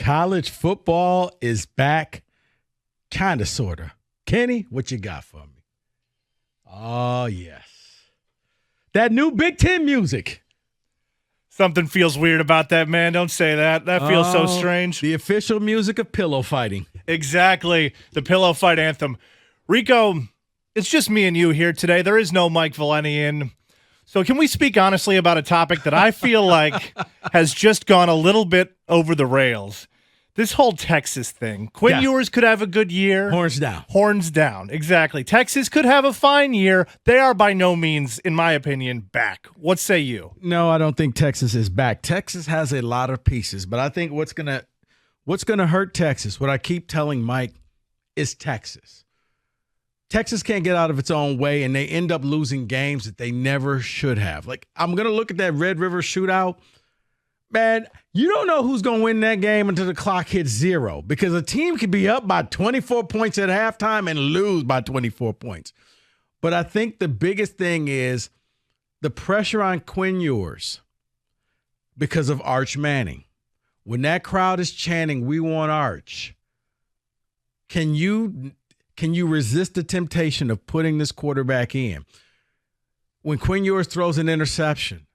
College football is back, kind of, sort of. Kenny, what you got for me? Oh, yes. That new Big Ten music. Something feels weird about that, man. Don't say that. That feels so strange. The official music of pillow fighting. Exactly. The pillow fight anthem. Rico, it's just me and you here today. There is no Mike Valenti in. So can we speak honestly about a topic that I feel like has just gone a little bit over the rails? This whole Texas thing. Quinn Ewers could have a good year. Horns down. Horns down. Exactly. Texas could have a fine year. They are by no means, in my opinion, back. What say you? No, I don't think Texas is back. Texas has a lot of pieces, but I think what's gonna hurt Texas, what I keep telling Mike, is Texas. Texas can't get out of its own way, and they end up losing games that they never should have. Like, I'm going to look at that Red River shootout. Man, you don't know who's going to win that game until the clock hits 0, because a team could be up by 24 points at halftime and lose by 24 points. But I think the biggest thing is the pressure on Quinn Ewers because of Arch Manning. When that crowd is chanting, "We want Arch," can you resist the temptation of putting this quarterback in? When Quinn Ewers throws an interception,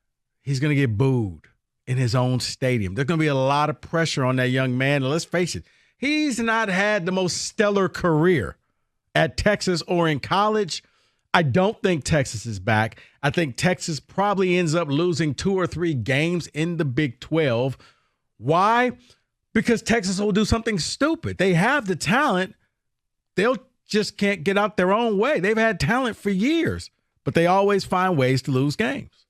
he's going to get booed in his own stadium. There's going to be a lot of pressure on that young man. And let's face it, he's not had the most stellar career at Texas or in college. I don't think Texas is back. I think Texas probably ends up losing 2 or 3 games in the Big 12. Why? Because Texas will do something stupid. They have the talent. They'll just can't get out their own way. They've had talent for years, but they always find ways to lose games.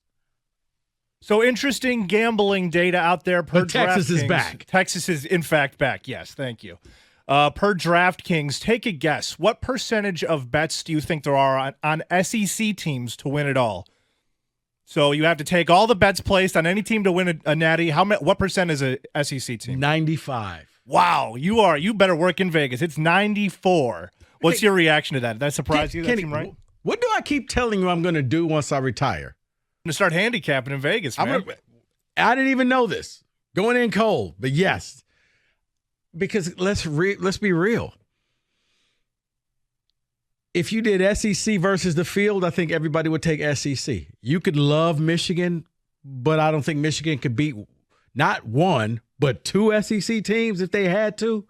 So interesting gambling data out there per DraftKings. Texas is back. Texas is, in fact, back. Yes, thank you. Per DraftKings, take a guess. What percentage of bets do you think there are on SEC teams to win it all? So you have to take all the bets placed on any team to win a natty. What percent is a SEC team? 95. Wow, you better work in Vegas. It's 94. What's your reaction to that? Did that surprise you? That seemed right? What do I keep telling you I'm going to do once I retire? I'm going to start handicapping in Vegas, man. I didn't even know this. Going in cold, but yes. Because let's be real. If you did SEC versus the field, I think everybody would take SEC. You could love Michigan, but I don't think Michigan could beat not 1, but 2 SEC teams if they had to.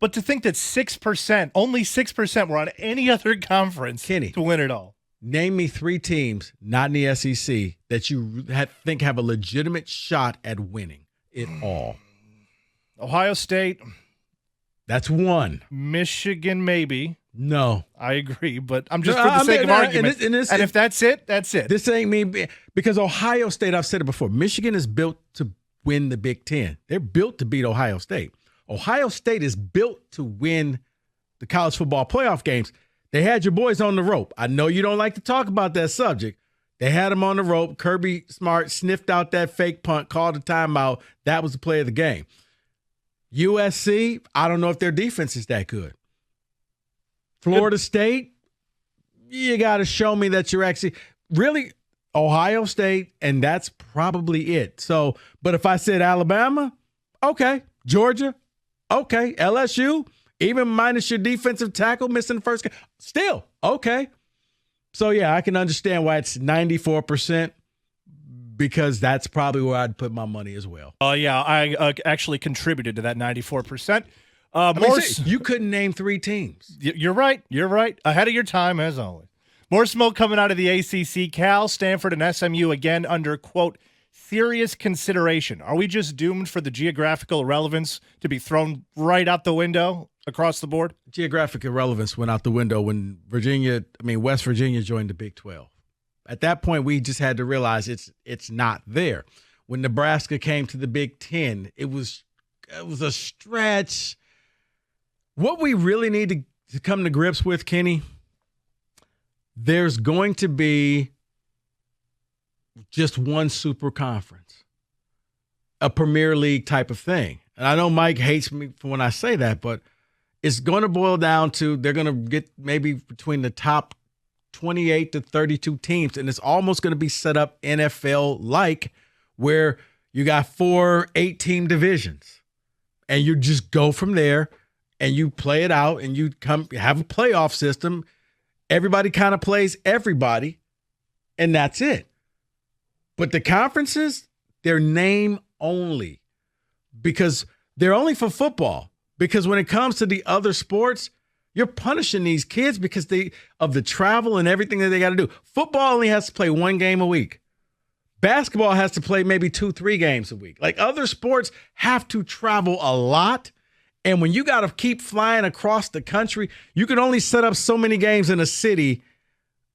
But to think that 6%, only 6% were on any other conference Kenny, to win it all. Name me 3 teams, not in the SEC, that you think have a legitimate shot at winning it all. Ohio State. That's 1. Michigan, maybe. No. I agree, but I'm just for the sake of argument. And if that's it, that's it. This ain't me. Because Ohio State, I've said it before, Michigan is built to win the Big Ten. They're built to beat Ohio State. Ohio State is built to win the college football playoff games. They had your boys on the rope. I know you don't like to talk about that subject. They had them on the rope. Kirby Smart sniffed out that fake punt, called a timeout. That was the play of the game. USC, I don't know if their defense is that good. Florida State, you got to show me that you're actually really Ohio State, and that's probably it. So, but if I said Alabama, okay. Georgia, okay. LSU, even minus your defensive tackle missing the first game, still okay. So, yeah, I can understand why it's 94%, because that's probably where I'd put my money as well. Yeah, I actually contributed to that 94%. You couldn't name 3 teams. You're right. You're right. Ahead of your time, as always. More smoke coming out of the ACC. Cal, Stanford, and SMU again under, quote, serious consideration. Are we just doomed for the geographical irrelevance to be thrown right out the window across the board? Geographic irrelevance went out the window when West Virginia joined the Big 12. At that point, we just had to realize it's not there. When Nebraska came to the Big 10, it was a stretch. What we really need to come to grips with, Kenny, there's going to be just one super conference, a Premier League type of thing. And I know Mike hates me for when I say that, but it's going to boil down to they're going to get maybe between the top 28 to 32 teams, and it's almost going to be set up NFL-like, where you got 4 8-team divisions. and you just go from there and you play it out and you have a playoff system. Everybody kind of plays everybody, and that's it. But the conferences, they're name only because they're only for football. Because when it comes to the other sports, you're punishing these kids because of the travel and everything that they got to do. Football only has to play 1 game a week. Basketball has to play maybe 2-3 games a week. Like other sports have to travel a lot. And when you got to keep flying across the country, you can only set up so many games in a city.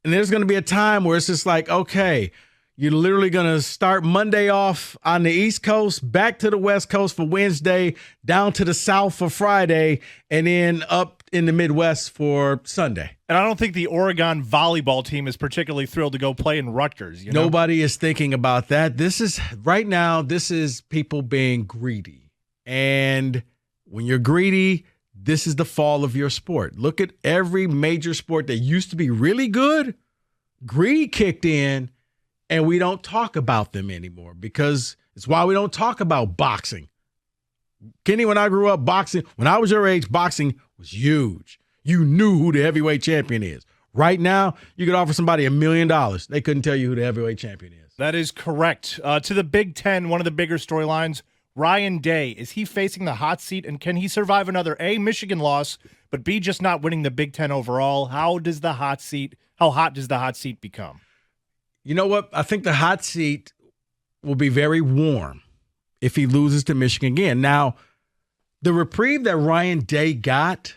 And there's going to be a time where it's just like, okay, you're literally going to start Monday off on the East Coast, back to the West Coast for Wednesday, down to the South for Friday, and then up in the Midwest for Sunday. And I don't think the Oregon volleyball team is particularly thrilled to go play in Rutgers. Nobody is thinking about that. This is people being greedy. And when you're greedy, this is the fall of your sport. Look at every major sport that used to be really good. Greed kicked in, and we don't talk about them anymore because it's why we don't talk about boxing. Kenny, when I grew up, when I was your age, boxing was huge. You knew who the heavyweight champion is. Right now, you could offer somebody $1 million. They couldn't tell you who the heavyweight champion is. That is correct. To the Big Ten, one of the bigger storylines, Ryan Day. Is he facing the hot seat, and can he survive another A, Michigan loss, but B, just not winning the Big Ten overall? How hot does the hot seat become? You know what? I think the hot seat will be very warm if he loses to Michigan again. Now, the reprieve that Ryan Day got,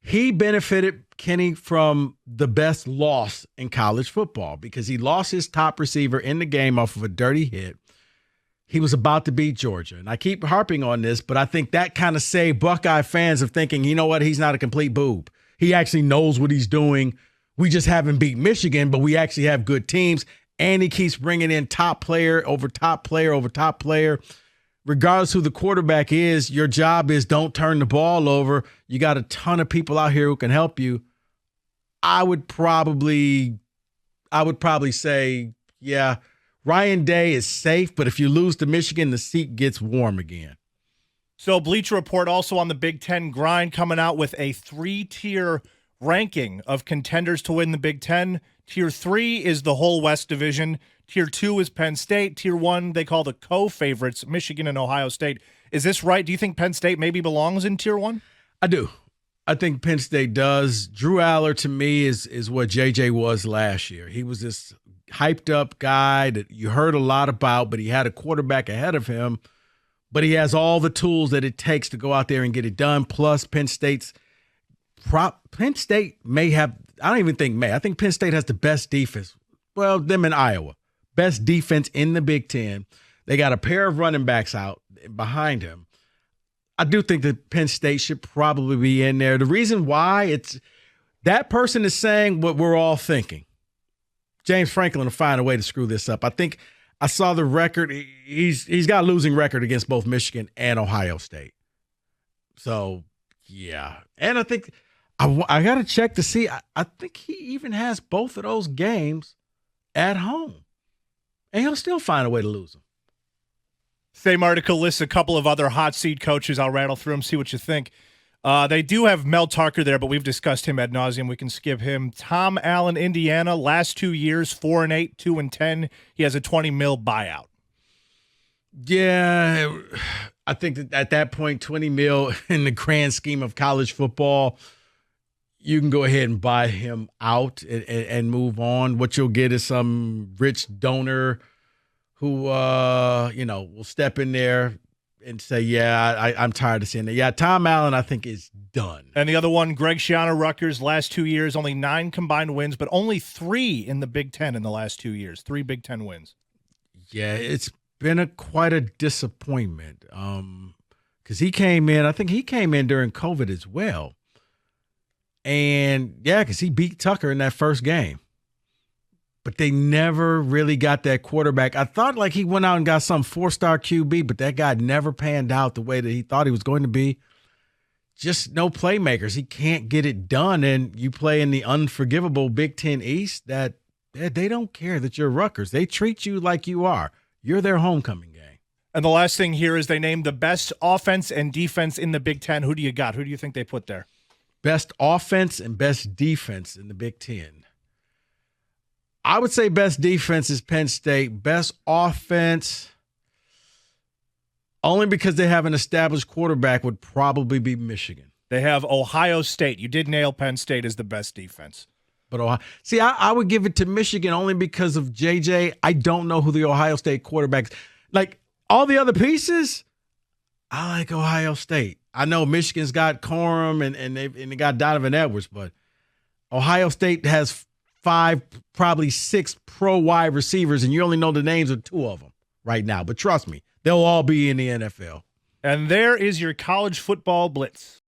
he benefited, Kenny, from the best loss in college football because he lost his top receiver in the game off of a dirty hit. He was about to beat Georgia. And I keep harping on this, but I think that kind of saved Buckeye fans of thinking, you know what, he's not a complete boob. He actually knows what he's doing. We just haven't beat Michigan, but we actually have good teams. And he keeps bringing in top player over top player over top player. Regardless who the quarterback is, your job is don't turn the ball over. You got a ton of people out here who can help you. I would probably say, yeah, Ryan Day is safe, but if you lose to Michigan, the seat gets warm again. So Bleacher Report also on the Big Ten grind coming out with a 3-tier ranking of contenders to win the Big Ten. Tier 3 is the whole West Division. Tier 2 is Penn State. Tier 1, they call the co-favorites, Michigan and Ohio State. Is this right? Do you think Penn State maybe belongs in Tier 1? I do. I think Penn State does. Drew Aller, to me, is what JJ was last year. He was this hyped-up guy that you heard a lot about, but he had a quarterback ahead of him. But he has all the tools that it takes to go out there and get it done. Plus, Penn State may have – I don't even think may. I think Penn State has the best defense. Well, them in Iowa. Best defense in the Big Ten. They got a pair of running backs out behind him. I do think that Penn State should probably be in there. The reason why it's that person is saying what we're all thinking. James Franklin will find a way to screw this up. I think I saw the record. He's got a losing record against both Michigan and Ohio State. So, yeah. And I think I got to check to see. I think he even has both of those games at home. And he'll still find a way to lose them. Same article lists a couple of other hot seat coaches. I'll rattle through them, see what you think. They do have Mel Tucker there, but we've discussed him ad nauseum. We can skip him. Tom Allen, Indiana, last 2 years, 4-8, 2-10. He has a $20 million buyout. Yeah, I think that at that point, $20 million in the grand scheme of college football, you can go ahead and buy him out and move on. What you'll get is some rich donor who, will step in there and say, yeah, I'm tired of seeing that. Yeah, Tom Allen, I think, is done. And the other one, Greg Schiano, Rutgers, last 2 years, only 9 combined wins, but only 3 in the Big Ten in the last 2 years. 3 Big Ten wins. Yeah, it's been quite a disappointment because he came in during COVID as well. And, yeah, because he beat Tucker in that first game. But they never really got that quarterback. I thought like he went out and got some 4-star QB, but that guy never panned out the way that he thought he was going to be. Just no playmakers. He can't get it done. And you play in the unforgivable Big Ten East that they don't care that you're Rutgers. They treat you like you are. You're their homecoming game. And the last thing here is they named the best offense and defense in the Big Ten. Who do you got? Who do you think they put there? Best offense and best defense in the Big Ten. I would say best defense is Penn State. Best offense, only because they have an established quarterback, would probably be Michigan. They have Ohio State. You did nail Penn State as the best defense. But I would give it to Michigan only because of JJ. I don't know who the Ohio State quarterbacks. Like all the other pieces, I like Ohio State. I know Michigan's got Corum and they got Donovan Edwards, but Ohio State has 5, probably 6 pro wide receivers, and you only know the names of 2 of them right now. But trust me, they'll all be in the NFL. And there is your college football blitz.